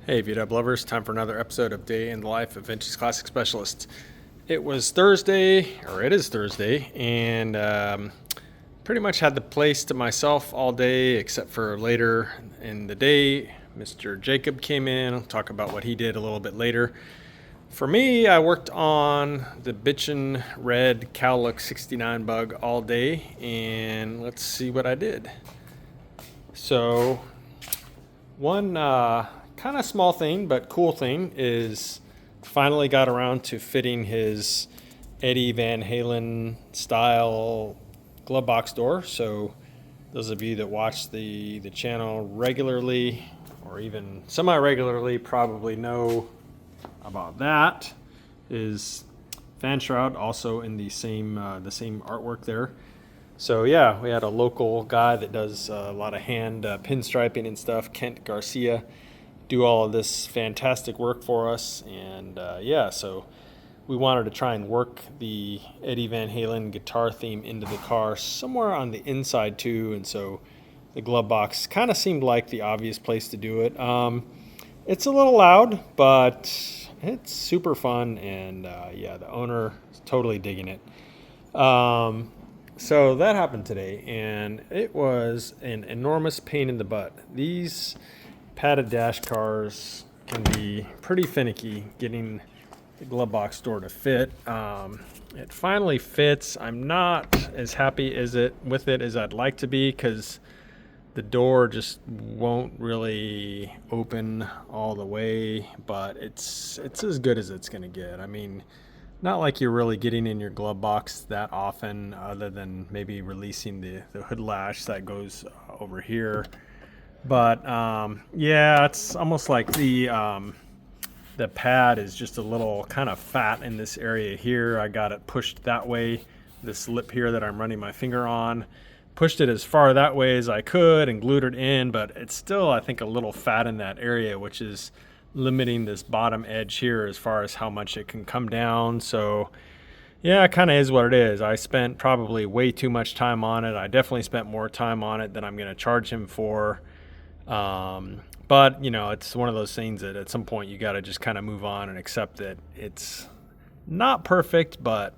Hey VW lovers, time for another episode of Day in the Life of Vintage Classic Specialist. It was Thursday, or it is Thursday, and pretty much had the place to myself all day except for later in the day. Mr. Jacob came in. I'll talk about what he did a little bit later. For me, I worked on the bitchin' red Cowlook 69 bug all day, and let's see what I did. So, one kind of small thing, but cool thing is finally got around to fitting his Eddie Van Halen style glove box door. So those of you that watch the channel regularly or even semi-regularly probably know about that. Is fan shroud also in the same artwork there. So yeah, we had a local guy that does a lot of hand pinstriping and stuff, Kent Garcia, do all of this fantastic work for us. And so we wanted to try and work the Eddie Van Halen guitar theme into the car somewhere on the inside too. And so the glove box kind of seemed like the obvious place to do it. It's a little loud, but it's super fun. And the owner is totally digging it. So that happened today, and it was an enormous pain in the butt. These padded dash cars can be pretty finicky getting the glove box door to fit. It finally fits. I'm not as happy with it as I'd like to be because the door just won't really open all the way, but it's as good as it's going to get. I mean, not like you're really getting in your glove box that often, other than maybe releasing the hood latch that goes over here. But it's almost like the pad is just a little kind of fat in this area here. I got it pushed that way, this lip here that I'm running my finger on. Pushed it as far that way as I could and glued it in, but it's still, I think, a little fat in that area, which is limiting this bottom edge here as far as how much it can come down. So yeah, it kind of is what it is. I spent probably way too much time on it. I definitely spent more time on it than I'm going to charge him for. But it's one of those things that at some point you got to just kind of move on and accept that it's not perfect, but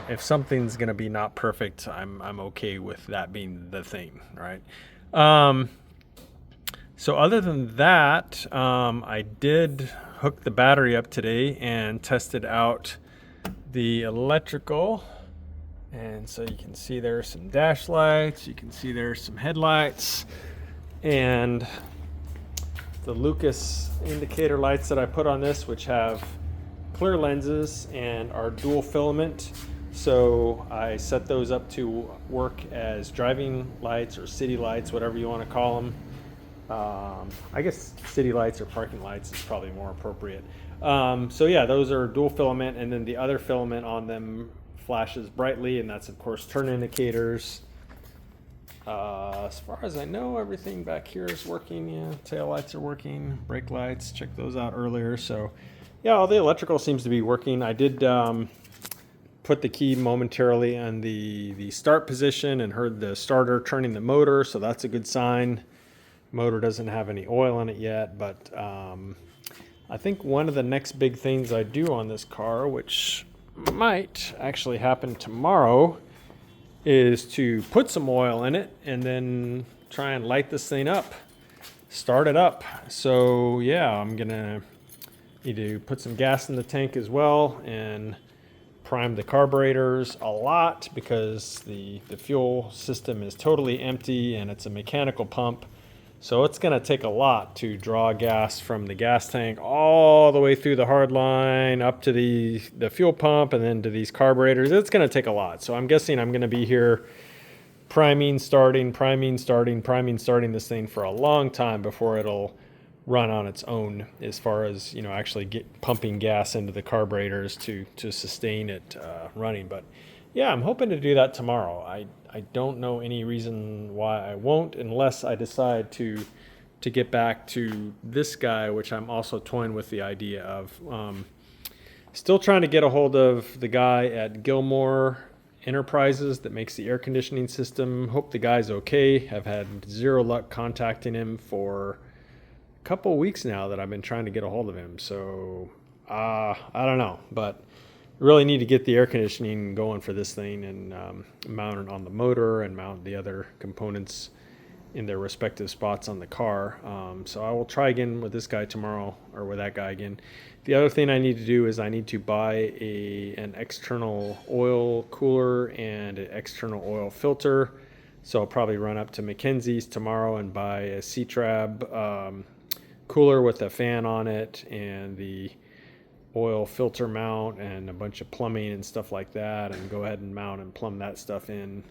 if something's going to be not perfect, I'm okay with that being the thing, right? So other than that, I did hook the battery up today and tested out the electrical. And so you can see there's some dash lights, you can see there's some headlights, and the Lucas indicator lights that I put on this, which have clear lenses and are dual filament. So I set those up to work as driving lights or city lights, whatever you want to call them. I guess city lights or parking lights is probably more appropriate. Those are dual filament, and then the other filament on them flashes brightly, and that's of course turn indicators. As far as I know, everything back here is working. Yeah, tail lights are working, brake lights, checked those out earlier. So yeah, all the electrical seems to be working. I did put the key momentarily on the start position and heard the starter turning the motor, so that's a good sign. Motor doesn't have any oil in it yet, but I think one of the next big things I do on this car, which might actually happen tomorrow, is to put some oil in it and then try and light this thing up, start it up. So yeah, I'm gonna need to put some gas in the tank as well and prime the carburetors a lot because the fuel system is totally empty and it's a mechanical pump. So it's going to take a lot to draw gas from the gas tank all the way through the hard line up to the fuel pump and then to these carburetors. It's going to take a lot. So I'm guessing I'm going to be here priming, starting this thing for a long time before it'll run on its own as far as, actually get pumping gas into the carburetors to sustain it running. But yeah, I'm hoping to do that tomorrow. I don't know any reason why I won't, unless I decide to get back to this guy, which I'm also toying with the idea of. Still trying to get a hold of the guy at Gilmore Enterprises that makes the air conditioning system. Hope the guy's okay. I've had zero luck contacting him for couple weeks now that I've been trying to get a hold of him. So I don't know, but really need to get the air conditioning going for this thing and mount it on the motor and mount the other components in their respective spots on the car. So I will try again with this guy tomorrow, or with that guy again. The other thing I need to do is I need to buy an external oil cooler and an external oil filter. So I'll probably run up to Mackenzie's tomorrow and buy a C-Trab cooler with a fan on it and the oil filter mount and a bunch of plumbing and stuff like that, and go ahead and mount and plumb that stuff in.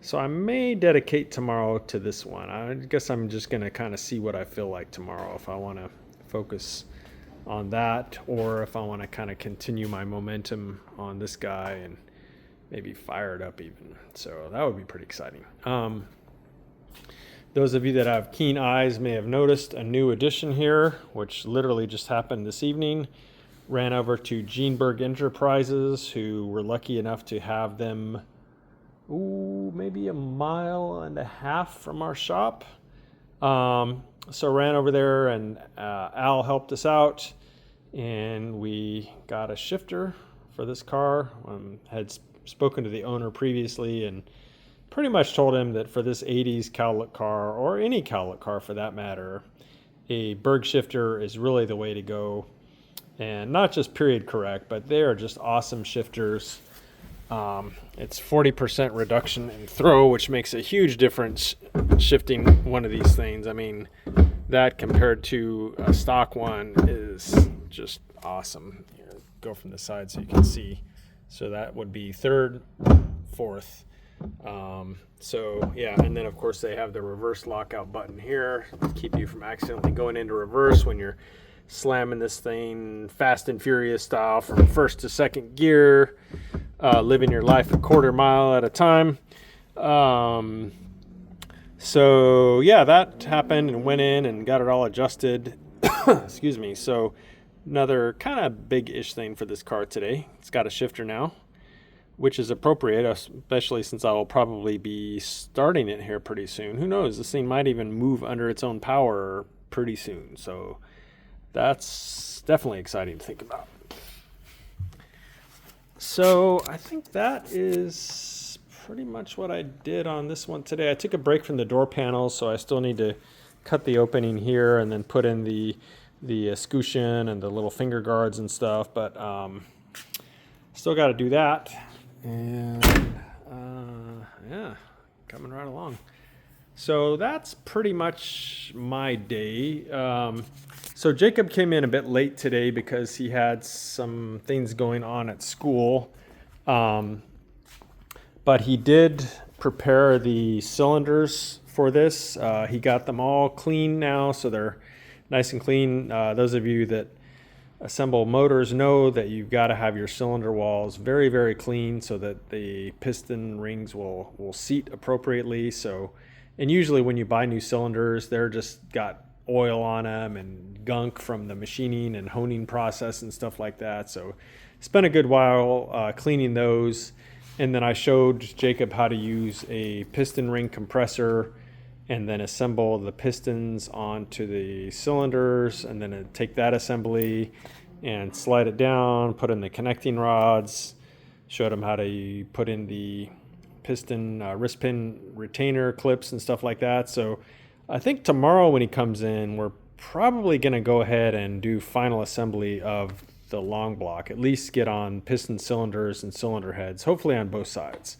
So I may dedicate tomorrow to this one. I guess I'm just going to kind of see what I feel like tomorrow, if I want to focus on that or if I want to kind of continue my momentum on this guy and maybe fire it up even. So that would be pretty exciting. Those of you that have keen eyes may have noticed a new addition here, which literally just happened this evening. Ran over to Gene Berg Enterprises, who were lucky enough to have them maybe a mile and a half from our shop. So ran over there, and Al helped us out, and we got a shifter for this car. Had spoken to the owner previously and pretty much told him that for this 80s cowlet car, or any cowlet car for that matter, a Berg shifter is really the way to go. And not just period correct, but they are just awesome shifters. It's 40% reduction in throw, which makes a huge difference shifting one of these things. I mean, that compared to a stock one is just awesome. Here, go from the side so you can see. So that would be third, fourth. So yeah, and then of course they have the reverse lockout button here to keep you from accidentally going into reverse when you're slamming this thing Fast and Furious style from first to second gear, living your life a quarter mile at a time. So yeah, that happened and went in and got it all adjusted. Excuse me. So another kind of big-ish thing for this car today. It's got a shifter now, which is appropriate, especially since I will probably be starting it here pretty soon. Who knows? This thing might even move under its own power pretty soon. So that's definitely exciting to think about. So I think that is pretty much what I did on this one today. I took a break from the door panels, so I still need to cut the opening here and then put in the escutcheon and the little finger guards and stuff, but still got to do that. And yeah, coming right along. So that's pretty much my day. So Jacob came in a bit late today because he had some things going on at school. But he did prepare the cylinders for this. He got them all clean now, so they're nice and clean. Those of you that assemble motors know that you've got to have your cylinder walls very, very clean so that the piston rings will seat appropriately. So, and usually when you buy new cylinders, they're just got oil on them and gunk from the machining and honing process and stuff like that. So spent a good while cleaning those. And then I showed Jacob how to use a piston ring compressor and then assemble the pistons onto the cylinders, and then take that assembly and slide it down, put in the connecting rods, showed him how to put in the piston wrist pin retainer clips and stuff like that. So I think tomorrow when he comes in, we're probably going to go ahead and do final assembly of the long block, at least get on piston cylinders and cylinder heads, hopefully on both sides.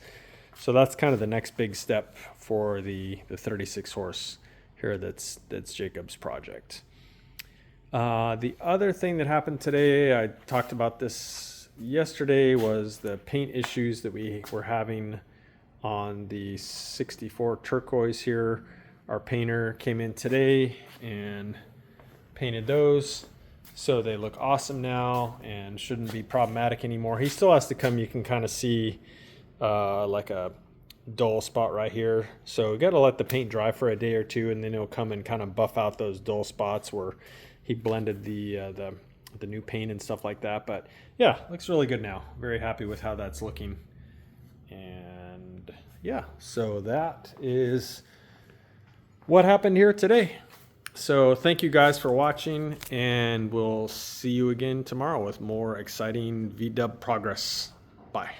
So that's kind of the next big step for the 36 horse here that's Jacob's project. The other thing that happened today, I talked about this yesterday, was the paint issues that we were having on the 64 turquoise here. Our painter came in today and painted those, so they look awesome now and shouldn't be problematic anymore. He still has to come. You can kind of see like a dull spot right here, so we got to let the paint dry for a day or two, and then he'll come and kind of buff out those dull spots where he blended the new paint and stuff like that. But yeah, looks really good now. Very happy with how that's looking. And yeah, so that is what happened here today. So thank you guys for watching, and we'll see you again tomorrow with more exciting VDub progress. Bye.